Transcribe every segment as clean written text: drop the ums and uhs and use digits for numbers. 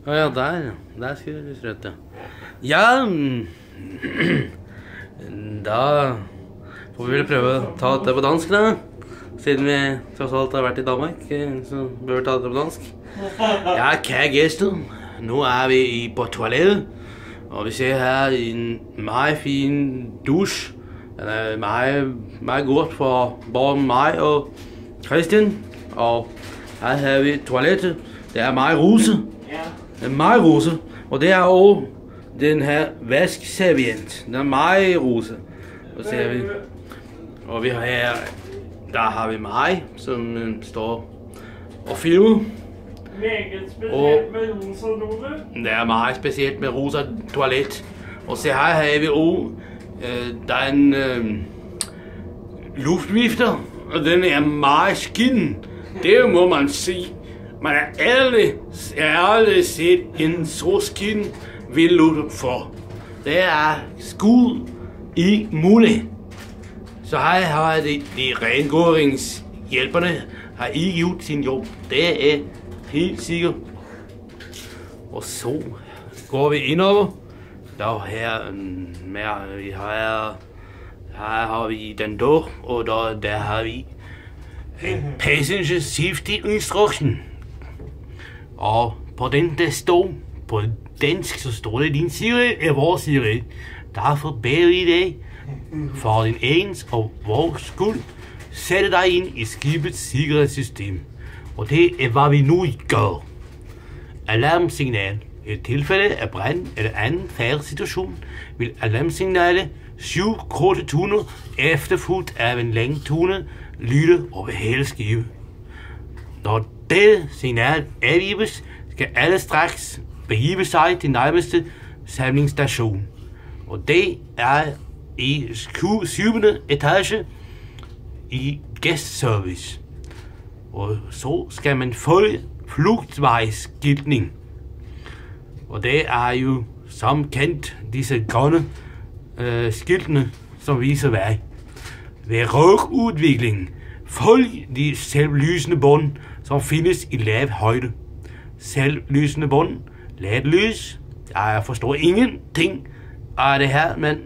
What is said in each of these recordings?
Ja, der skal vi slette. Ja, da får vi vel prøve å ta det på dansk da. Siden vi tross alt har vært i Danmark, så bør vi ta det på dansk. Ja, kære gæster, nu er vi på toilettet, og vi ser her en meget fin dusch. Den er meget godt for både mig og Christian, og her har vi toilettet. Det er meget ruse. Det er meget ruse, og det er også den her vaskservient. Den er meget ruse. Og ser vi. Og vi har her, der har vi mig, som står og filmer. Meget specielt med rosa toilet. Det er meget specielt med rosa toilet. Og se her har vi også, der er en luftvifter, og den er meget skin. Det må man sige. Man har aldrig set en så skin vildluft for. Det er skud i muligt. Så her har de rengøringshjælperne har ikke gjort sin job. Det er helt sikkert. Og så går vi indover. Der her mere, her har vi den dør, og der har vi en passenger safety instruction. Og på den der står, på dansk, så står det din sikkerhed er vores sikkerhed. Derfor beder vi dig, for din egens og vores skyld, sætte dig ind i skibets sikkerhedssystem. Og det er, hvad vi nu gør. Alarmsignal. I tilfælde af brand eller anden færdesituation vil alarmsignalet 7 korte toner efterfulgt af en lang tone lyde over hele skibet. Når dette signal afgives, skal alle straks begive sig til nærmeste samlingsstation. Og det er i 7. etage i gæstservice. Og så skal man følge flugtvejsskiltning. Og det er jo som kendt disse grønne skiltene, som viser vej. Ved røgudviklingen følg de selvlysende bånd, som findes i lav højde. Selvlysende bånd, lavt lys. Jeg forstår ingenting af det her, men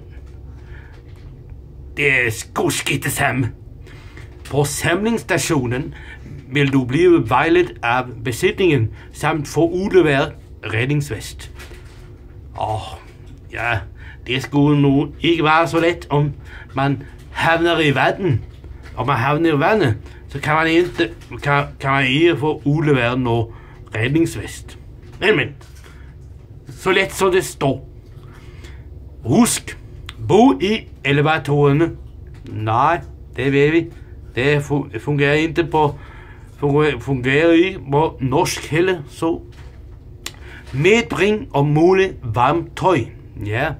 det er sgu skidt det samme. På samlingsstationen vil du blive vejledt af besætningen samt få udleveret redningsvest. Ja, det skulle nu ikke være så let, om man havner i vandet. Om man havner i vandet, så kan man ikke få udleveret noget redningsvest. Men, så let som det står. Husk, bo i elevatorerne. Nej, det ved vi. Det fungerer ikke på norsk heller, så medbring om muligt varmt tøj. Ja,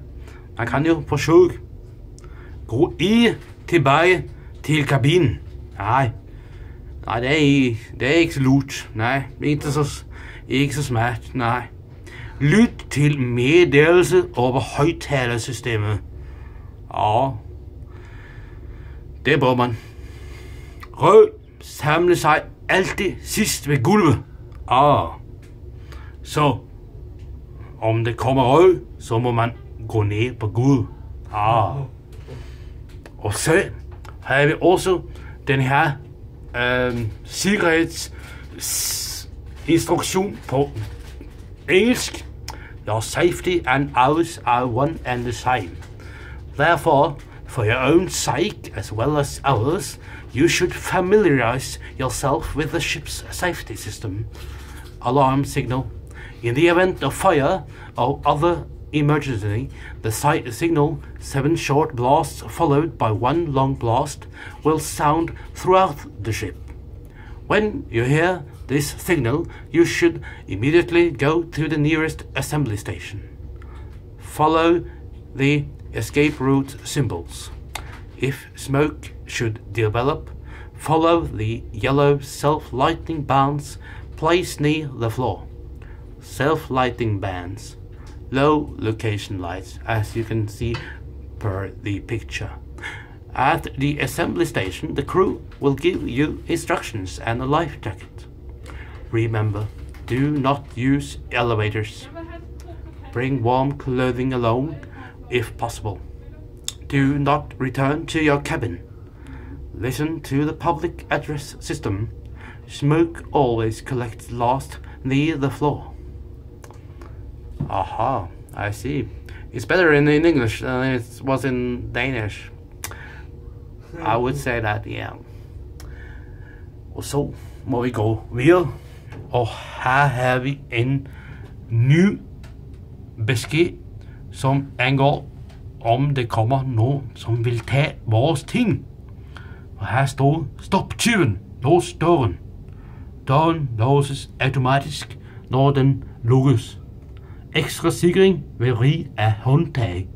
man kan jo forsøge. Gå ikke tilbage til kabinen. Nej, det er ikke så lut. Nej, ikke så smart. Nej. Lyt til meddelelse over højttalersystemet. Ja, det bør man. Rød samler sig altid sidst ved gulvet. Så om det kommer rød, så må man gå ned på gulvet. Og så har vi også den her sikkerhedsinstruktion på engelsk. Your safety and ours are one and the same. Therefore, for your own sake as well as ours, you should familiarize yourself with the ship's safety system. Alarm signal. In the event of fire or other emergency, the signal, 7 short blasts followed by 1 long blast, will sound throughout the ship. When you hear this signal, you should immediately go to the nearest assembly station. Follow the escape route symbols. If smoke should develop, follow the yellow self-lighting bands placed near the floor. Self-lighting bands, low location lights, as you can see per the picture. At the assembly station, the crew will give you instructions and a life jacket. Remember, Do not use elevators. Bring warm clothing along, if possible. Do not return to your cabin. Listen to the public address system. Smoke always collects last near the floor. Aha, I see. It's better in English than it was in Danish. I would say that, yeah. Og så må vi gå videre. Og her har vi en ny besked, som angår om det kommer nogen, som vil tage vores ting. Og her står, stop tyven, lås døren. Døren låses automatisk, når den lukkes. Ekstra sikring ved rig af håndtag.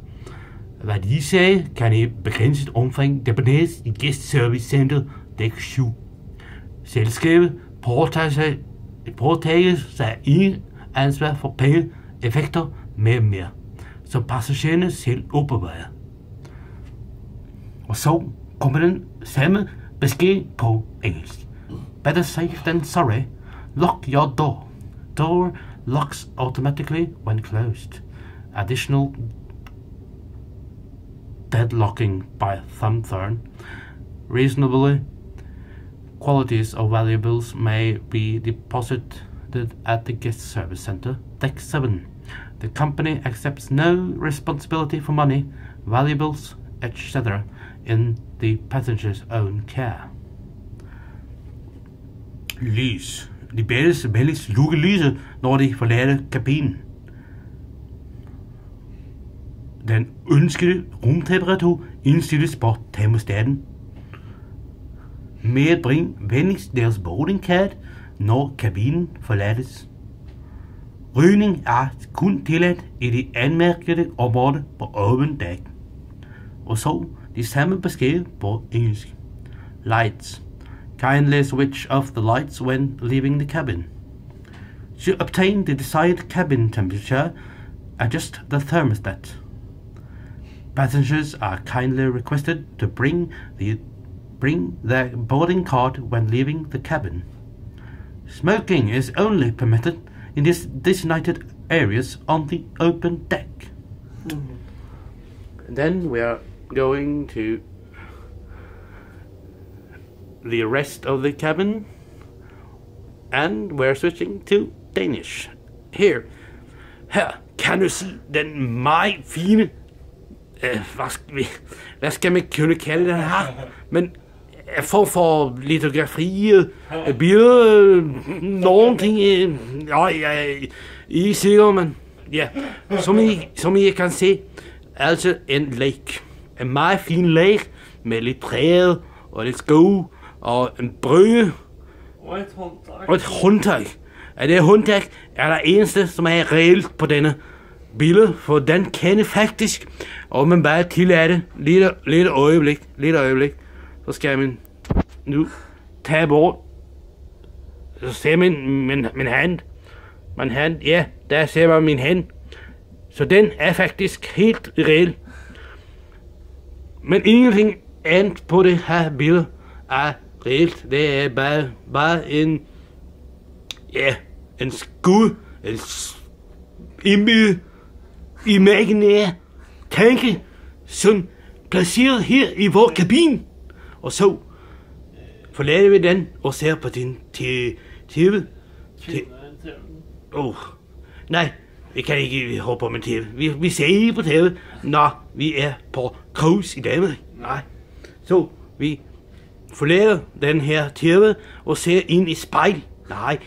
Hvad de sagde, kan i begrænset omfang deponeres i gæstservicecenter dæk 7. Selskabet påtager sig ingen ansvar for penge, effekter med mere, som passagererne selv opbevarer. Og så kommer den samme besked på engelsk. Better safe than sorry. Lock your door. Door locks automatically when closed. Additional deadlocking by thumb turn. Reasonably, qualities of valuables may be deposited at the guest service center, deck 7. The company accepts no responsibility for money, valuables, etc. in the passenger's own care. Lys. De bedes venligst lukke lyset, når de forlader kabinen. Den ønskede rumtemperatur indstilles på termostaten. Medbring venligst deres boarding card, når kabinen forlades. Rygning er kun tilladt i de anmærkede områder på åben dæk. Og så de samme besked på engelsk. Lights. Kindly switch off the lights when leaving the cabin. To obtain the desired cabin temperature, adjust the thermostat. Passengers are kindly requested to bring their boarding card when leaving the cabin. Smoking is only permitted in designated areas on the open deck. Then we are going to the rest of the cabin, and we're switching to Danish. Her kan du sige den meget fine, hvad skal man kunne kalde den her, men form for litografi, billeder, nogen ting, I er sikker, men ja, som I kan se, altså en lake, en meget fin lake, med lidt træet, og lidt skov, og en brygge, og et håndtag. Af det håndtag er der eneste, som er reelt på denne billede, for den kan faktisk, og man bare tillader lidt øjeblik, så skal man nu tage bort, så ser man min hand, ja, der ser man min hand, så den er faktisk helt reel, men ingenting andet på det her billede er reelt. Det er bare en, ja, en skud, en indbygget imaginær tanke, som placeret her i vores kabine. Og så forlader vi den og ser på din TV. Nej, vi kan ikke hoppe på min TV. Vi ser ikke på TV, når vi er på cruise i Danmark. Nej. Så vi forlader den her TV og ser ind i spejl. Nej,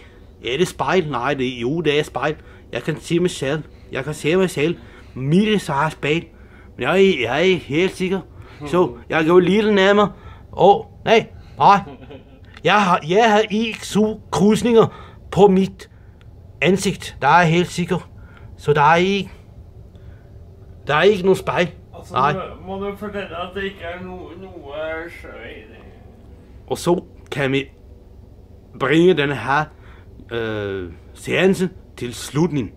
er det spejl? Nej, det er spejl. Jeg kan se mig selv. Jeg kan se mig selv. Mit så har spejl. Men jeg er ikke helt sikker. Så jeg går lidt nærmere. Nej. Jeg har ikke så krydsninger på mit ansigt. Der er helt sikker. Så der er ikke nogen spejl. Nej. Må du fortælle, at det ikke er noget sjø i det? Og så kan vi bringe denne her seance til slutning.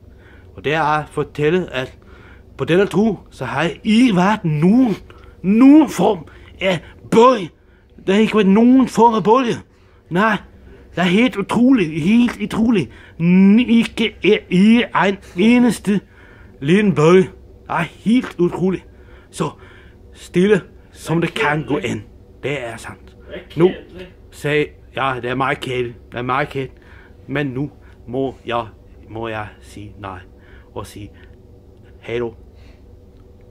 Og det er at fortælle, at på denne tur, så har I været nogen form af bølge. Der har ikke været nogen form af bølge. Nej, Det er helt utroligt. Ikke en eneste lille bøje. Det er helt utroligt. Så stille, som det kan gå ind. Det er sandt. Nu sagde jeg, det er meget kedeligt. Men nu må jeg sige nej. Og sige, hej du.